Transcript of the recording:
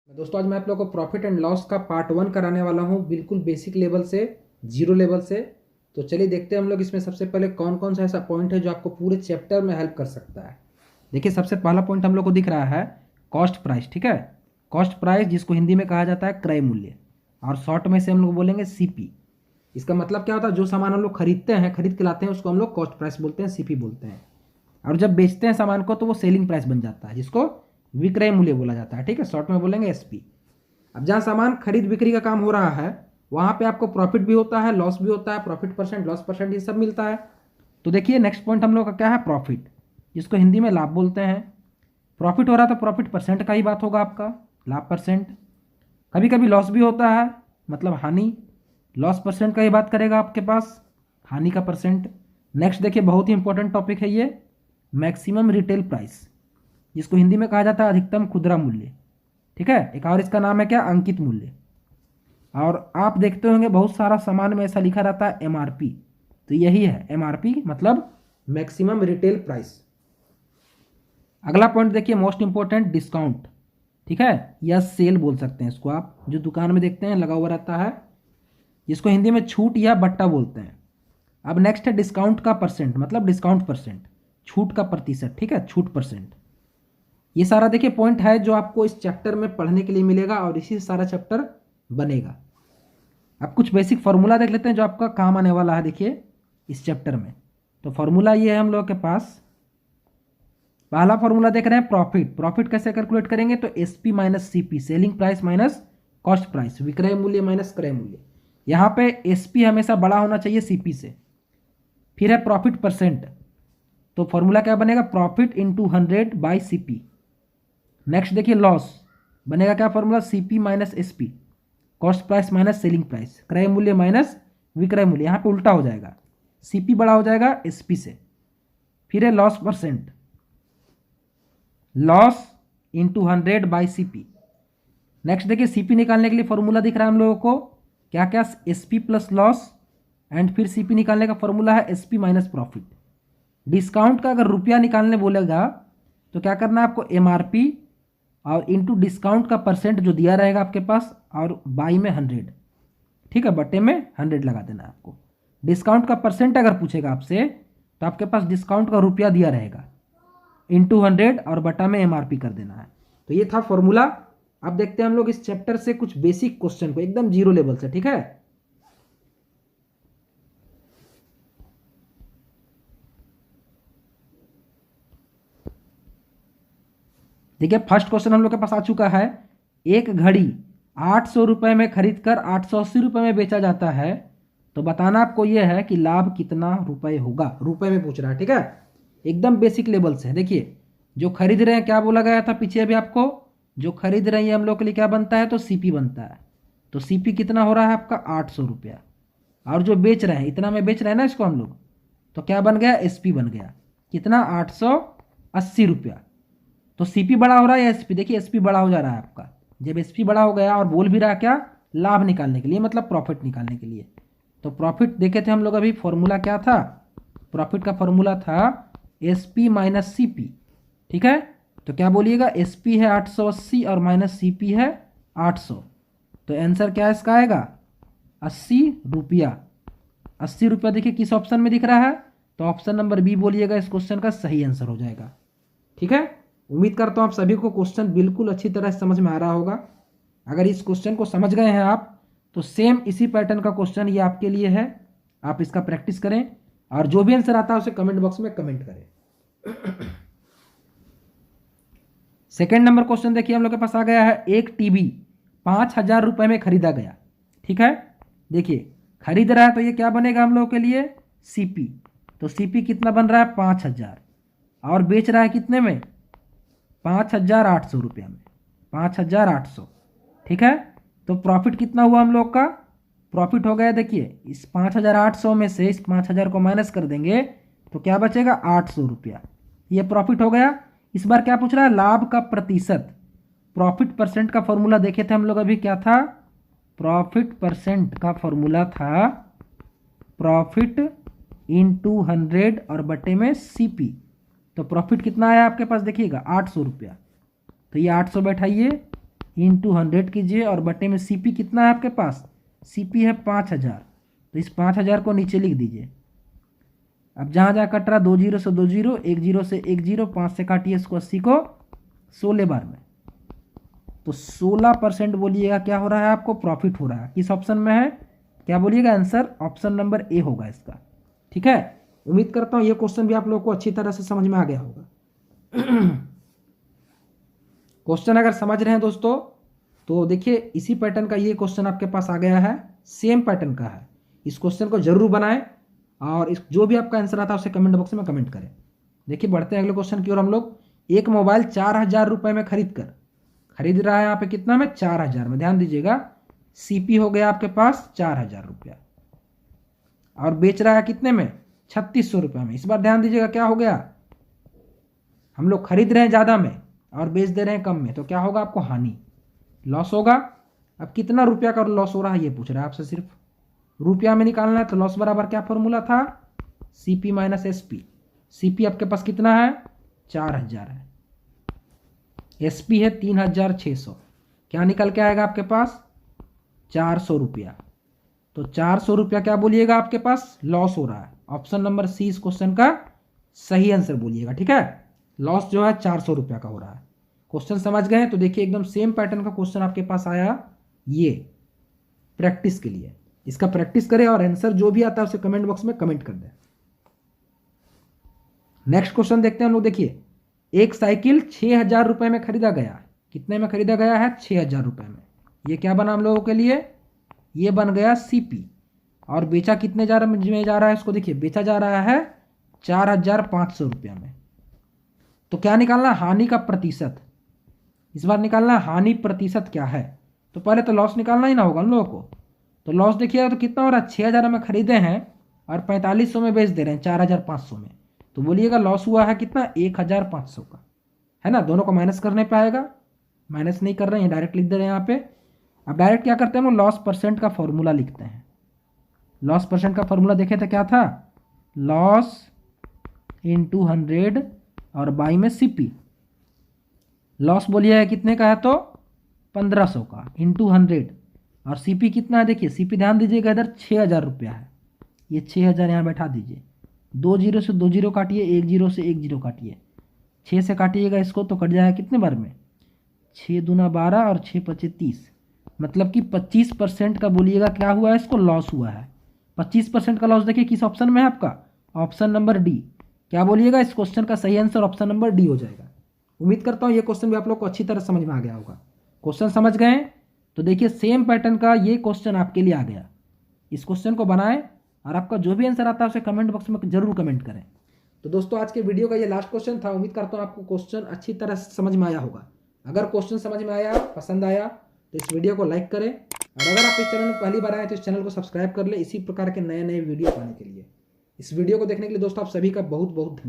दोस्तों आज मैं आप लोगों को प्रॉफिट एंड लॉस का पार्ट 1 कराने वाला हूं, बिल्कुल बेसिक लेवल से, जीरो लेवल से। तो चलिए देखते हैं हम लोग इसमें सबसे पहले कौन कौन सा ऐसा पॉइंट है जो आपको पूरे चैप्टर में हेल्प कर सकता है। देखिए सबसे पहला पॉइंट हम लोग को दिख रहा है कॉस्ट प्राइस। ठीक है, कॉस्ट प्राइस जिसको हिंदी में कहा जाता है क्रय मूल्य, और शॉर्ट में से हम लोग बोलेंगे सीपी। इसका मतलब क्या होता है, जो सामान हम लोग खरीदते हैं, खरीद के लाते हैं, उसको हम लोग कॉस्ट प्राइस बोलते हैं, सीपी बोलते हैं। और जब बेचते हैं सामान को तो वो सेलिंग प्राइस बन जाता है, जिसको विक्रय मूल्य बोला जाता है। ठीक है, शॉर्ट में बोलेंगे एसपी। अब जहाँ सामान खरीद बिक्री का काम हो रहा है वहाँ पे आपको प्रॉफिट भी होता है, लॉस भी होता है, प्रॉफिट परसेंट, लॉस परसेंट, ये सब मिलता है। तो देखिए नेक्स्ट पॉइंट हम लोग का क्या है, प्रॉफिट, जिसको हिंदी में लाभ बोलते हैं। प्रॉफिट हो रहा है तो प्रॉफिट परसेंट का ही बात होगा आपका, लाभ परसेंट। कभी कभी लॉस भी होता है, मतलब हानि, लॉस परसेंट का ही बात करेगा आपके पास, हानि का परसेंट। नेक्स्ट देखिए बहुत ही इंपॉर्टेंट टॉपिक है ये, मैक्सिमम रिटेल प्राइस, जिसको हिंदी में कहा जाता है अधिकतम खुदरा मूल्य। ठीक है, एक और इसका नाम है क्या, अंकित मूल्य। और आप देखते होंगे बहुत सारा सामान में ऐसा लिखा रहता है एमआरपी, तो यही है एमआरपी, मतलब मैक्सिमम रिटेल प्राइस। अगला पॉइंट देखिए मोस्ट इंपॉर्टेंट, डिस्काउंट। ठीक है, या सेल बोल सकते हैं इसको आप, जो दुकान में देखते हैं लगा हुआ रहता है, जिसको हिंदी में छूट या बट्टा बोलते हैं। अब नेक्स्ट है डिस्काउंट का परसेंट, मतलब डिस्काउंट परसेंट, छूट का प्रतिशत। ठीक है, छूट परसेंट। ये सारा देखिए पॉइंट है जो आपको इस चैप्टर में पढ़ने के लिए मिलेगा, और इसी से सारा चैप्टर बनेगा। अब कुछ बेसिक फार्मूला देख लेते हैं जो आपका काम आने वाला है, देखिए इस चैप्टर में। तो फार्मूला ये है हम लोग के पास। पहला फार्मूला देख रहे हैं प्रॉफिट। प्रॉफिट कैसे कैलकुलेट करेंगे, तो SP minus CP, selling price minus cost price, विक्रय मूल्य माइनस क्रय मूल्य। यहाँ पे एसपी हमेशा बड़ा होना चाहिए सीपी से। फिर है प्रॉफिट परसेंट, तो फॉर्मूला क्या बनेगा, profit into 100 by CP. Next देखिए लॉस, बनेगा क्या formula, CP minus SP, cost price minus selling price, क्रय मूल्य माइनस विक्रय मूल्य। यहाँ पे उल्टा हो जाएगा, सीपी बड़ा हो जाएगा एसपी से। फिर है loss percent, loss into 100 by CP. Next देखिए सीपी निकालने के लिए फॉर्मूला दिख रहा है हम लोगों को, क्या क्या, एसपी प्लस लॉस, एंड फिर सीपी निकालने का फॉर्मूला है एसपी माइनस प्रॉफिट। डिस्काउंट का अगर रुपया निकालने बोलेगा तो क्या करना है आपको, एमआरपी और इंटू डिस्काउंट का परसेंट जो दिया रहेगा आपके पास, और बाई में 100। ठीक है, बटे में 100 लगा देना है आपको। डिस्काउंट का परसेंट अगर पूछेगा आपसे तो आपके पास डिस्काउंट का रुपया दिया रहेगा, इंटू 100 और बटा में एमआरपी कर देना है। तो ये था फॉर्मूला। अब देखते हैं हम लोग इस चैप्टर से कुछ बेसिक क्वेश्चन को, एकदम जीरो लेवल से। ठीक है, देखिए फर्स्ट क्वेश्चन हम लोग के पास आ चुका है। एक घड़ी 800 रुपये में खरीद कर 880 रुपये में बेचा जाता है, तो बताना आपको यह है कि लाभ कितना रुपए होगा, रुपए में पूछ रहा है। ठीक है, एकदम बेसिक लेवल से। देखिए जो खरीद रहे हैं, क्या बोला गया था पीछे अभी आपको, जो खरीद रहे हैं हम लोग के लिए क्या बनता है, तो सीपी बनता है। तो सीपी कितना हो रहा है आपका, 800 रुपया। और जो बेच रहे हैं, इतना में बेच रहे हैं ना इसको हम लोग, तो क्या बन गया, एसपी बन गया, कितना, 880 रुपया। तो सीपी बड़ा हो रहा है या एसपी, देखिए एसपी बड़ा हो जा रहा है आपका। जब एसपी बड़ा हो गया और बोल भी रहा क्या, लाभ निकालने के लिए, मतलब प्रॉफिट निकालने के लिए। तो प्रॉफिट देखे थे हम लोग अभी, फॉर्मूला क्या था, प्रॉफिट का फॉर्मूला था एसपी माइनस सीपी। ठीक है, तो क्या बोलिएगा, एसपी है 880 और माइनस सीपी है 800, तो आंसर क्या इसका आएगा, 80 रुपया। 80 रुपया देखिए किस ऑप्शन में दिख रहा है, तो ऑप्शन नंबर बी बोलिएगा, इस क्वेश्चन का सही आंसर हो जाएगा। ठीक है, उम्मीद करता हूँ आप सभी को क्वेश्चन बिल्कुल अच्छी तरह समझ में आ रहा होगा। अगर इस क्वेश्चन को समझ गए हैं आप, तो सेम इसी पैटर्न का क्वेश्चन ये आपके लिए है, आप इसका प्रैक्टिस करें, और जो भी आंसर आता है उसे कमेंट बॉक्स में कमेंट करें। सेकेंड नंबर क्वेश्चन देखिए हम लोग के पास आ गया है, एक टीवी 5000 रुपये में खरीदा गया। ठीक है, देखिए खरीद रहा है तो ये क्या बनेगा हम लोग के लिए, सीपी। तो सीपी कितना बन रहा है, 5000, और बेच रहा है कितने में, 5800 रुपये में, 5800। ठीक है, तो प्रॉफिट कितना हुआ हम लोग का, प्रॉफिट हो गया, देखिए इस 5800 में से इस 5000 को माइनस कर देंगे तो क्या बचेगा, 800 रुपया। ये प्रॉफिट हो गया। इस बार क्या पूछ रहा है, लाभ का प्रतिशत। प्रॉफिट परसेंट का फॉर्मूला देखे थे हम लोग अभी, क्या था, प्रॉफिट परसेंट का फॉर्मूला था प्रॉफिट इंटू 100 और बटे में सीपी। तो प्रॉफिट कितना आया आपके पास, देखिएगा 800 रुपया। तो ये 800 बैठाइए, इंटू 100 कीजिए और बटे में सीपी कितना है आपके पास, सीपी है 5000, तो इस 5000 को नीचे लिख दीजिए। अब जहाँ जहाँ कट रहा 2 जीरो से 2 जीरो, 1 जीरो से 1 जीरो, 5 से काटिए इसको 80 को 16 बार में, तो 16% बोलिएगा क्या हो रहा है आपको, प्रॉफिट हो रहा है। किस ऑप्शन में है, क्या बोलिएगा, आंसर ऑप्शन नंबर ए होगा इसका। ठीक है, उम्मीद करता हूँ ये क्वेश्चन भी आप लोगों को अच्छी तरह से समझ में आ गया होगा। क्वेश्चन अगर समझ रहे हैं दोस्तों तो देखिए इसी पैटर्न का ये क्वेश्चन आपके पास आ गया है, सेम पैटर्न का है। इस क्वेश्चन को जरूर बनाएं और इस जो भी आपका आंसर आता है उसे कमेंट बॉक्स में कमेंट करें। देखिए बढ़ते हैं अगले क्वेश्चन की ओर हम लोग। एक मोबाइल 4000 रुपये में खरीद रहा है यहाँ पे कितना में, 4000 में। ध्यान दीजिएगा, सीपी हो गया आपके पास 4000 रुपया और बेच रहा है कितने में, 3600 रुपये में। इस बार ध्यान दीजिएगा क्या हो गया, हम लोग खरीद रहे हैं ज़्यादा में और बेच दे रहे हैं कम में, तो क्या होगा आपको, हानि, लॉस होगा। अब कितना रुपया का लॉस हो रहा है ये पूछ रहा है आपसे, सिर्फ रुपया में निकालना है। तो लॉस बराबर क्या फॉर्मूला था, सीपी माइनस एसपी। सीपी आपके पास कितना है, 4000 है, एसपी है 3600, क्या निकल के आएगा आपके पास, 400 रुपया। तो 400 रुपया क्या बोलिएगा आपके पास, लॉस हो रहा है। ऑप्शन नंबर सी इस क्वेश्चन का सही आंसर बोलिएगा। ठीक है, लॉस जो है 400 रुपया का हो रहा है। क्वेश्चन समझ गए, तो देखिए एकदम सेम पैटर्न का क्वेश्चन आपके पास आया, ये प्रैक्टिस के लिए। इसका प्रैक्टिस करें और आंसर जो भी आता है उसे कमेंट बॉक्स में कमेंट कर दें। नेक्स्ट क्वेश्चन देखते हैं हम लोग। देखिए एक साइकिल 6000 रुपये में खरीदा गया, कितने में खरीदा गया है, 6000 रुपये में। ये क्या बना हम लोगों के लिए, ये बन गया सीपी। और बेचा कितने में जा रहा है इसको, देखिए बेचा जा रहा है 4500 रुपया में। तो क्या निकालना, हानि का प्रतिशत। इस बार निकालना हानि प्रतिशत क्या है, तो पहले तो लॉस निकालना ही ना होगा हम लोगों को। तो लॉस देखिएगा तो कितना हो रहा है, 6000 में खरीदे हैं और 4500 में बेच दे रहे हैं, 4500 में। तो बोलिएगा लॉस हुआ है कितना, 1500 का, है ना। दोनों को माइनस करने पे आएगा, माइनस नहीं कर रहे हैं, डायरेक्ट लिख दे रहे हैं यहाँ पे। अब डायरेक्ट क्या करते हैं हम, लॉस परसेंट का फॉर्मूला लिखते हैं। लॉस परसेंट का फॉर्मूला देखे तो क्या था, लॉस इंटू 100 और बाई में सीपी। लॉस बोलिए कितने का है, तो 1500 का, इंटू 100 और सीपी कितना है, देखिए सीपी ध्यान दीजिएगा इधर 6000 रुपया है, ये 6000 यहाँ बैठा दीजिए। 2 जीरो से 2 जीरो काटिए, 1 जीरो से 1 जीरो काटिए, 6 से काटिएगा इसको तो कट जाएगा कितने बार में, 6 दूना 12 और 6 पचे 30, मतलब कि 25% का बोलिएगा क्या हुआ है, इसको लॉस हुआ है। 25% का लॉस देखिए किस ऑप्शन में है आपका, ऑप्शन नंबर डी। क्या बोलिएगा, इस क्वेश्चन का सही आंसर ऑप्शन नंबर डी हो जाएगा। उम्मीद करता हूँ ये क्वेश्चन भी आप लोग को अच्छी तरह समझ में आ गया होगा। क्वेश्चन समझ गए तो देखिए सेम पैटर्न का ये क्वेश्चन आपके लिए आ गया। इस क्वेश्चन को बनाएं और आपका जो भी आंसर आता है उसे कमेंट बॉक्स में जरूर कमेंट करें। तो दोस्तों आज के वीडियो का ये लास्ट क्वेश्चन था। उम्मीद करता हूँ आपको क्वेश्चन अच्छी तरह से समझ में आया होगा। अगर क्वेश्चन समझ में आया, पसंद आया तो इस वीडियो को लाइक करें और अगर आप इस चैनल में पहली बार आए तो इस चैनल को सब्सक्राइब कर ले इसी प्रकार के नए नए वीडियो पाने के लिए। इस वीडियो को देखने के लिए दोस्तों आप सभी का बहुत बहुत धन्यवाद।